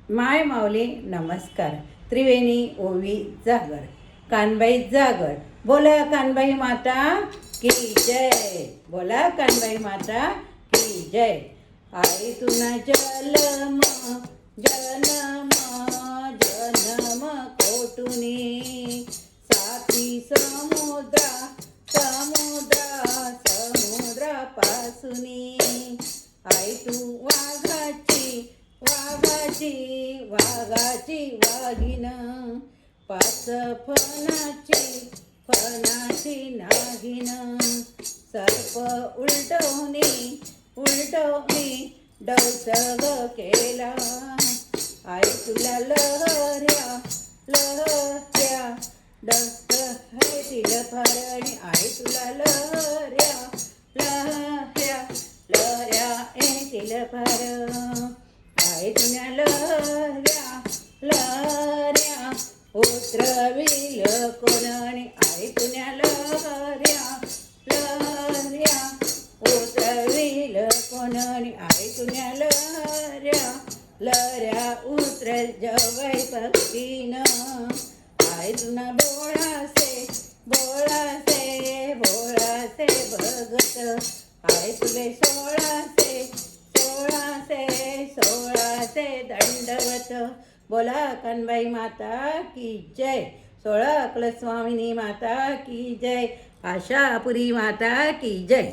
माय माऊली नमस्कार. त्रिवेणी ओवी जागर, कानबाई जागर. बोला कानबाई माता की जय. बोला कानबाई माता की जय. आई तुना जन्म जन्म जन्म कोटुनी साथी समुद्रा समुद्रा समुद्रा पासुनी. आई तू वाघाची वाघाची वाघाची वाघीन पाच फणाची फणाची नागिन. सर्प उलटवणी उलटवणी डौसग केला. आई तुला लहऱ्या लहऱ्या डस्त हे तिला फरणी. आई तुला लहऱ्या लहऱ्या लहऱ्या येतील फार. आई तुझ्या लहऱ्या लहऱ्या उतरविल कोणी. आई तुझ्या लहऱ्या लहऱ्या उतरविल कोणी. आई तुझ्या लहऱ्या लहऱ्या उतर जवै पक्षीन. आई तुना बोळासे बोळासे बोळासे भगत. आई तुले सोळासे सोळासे सोळासे दंडवत. बोला कानबाई माता की जय. 16 अकल स्वामिनी माता की जय. आशापुरी माता की जय.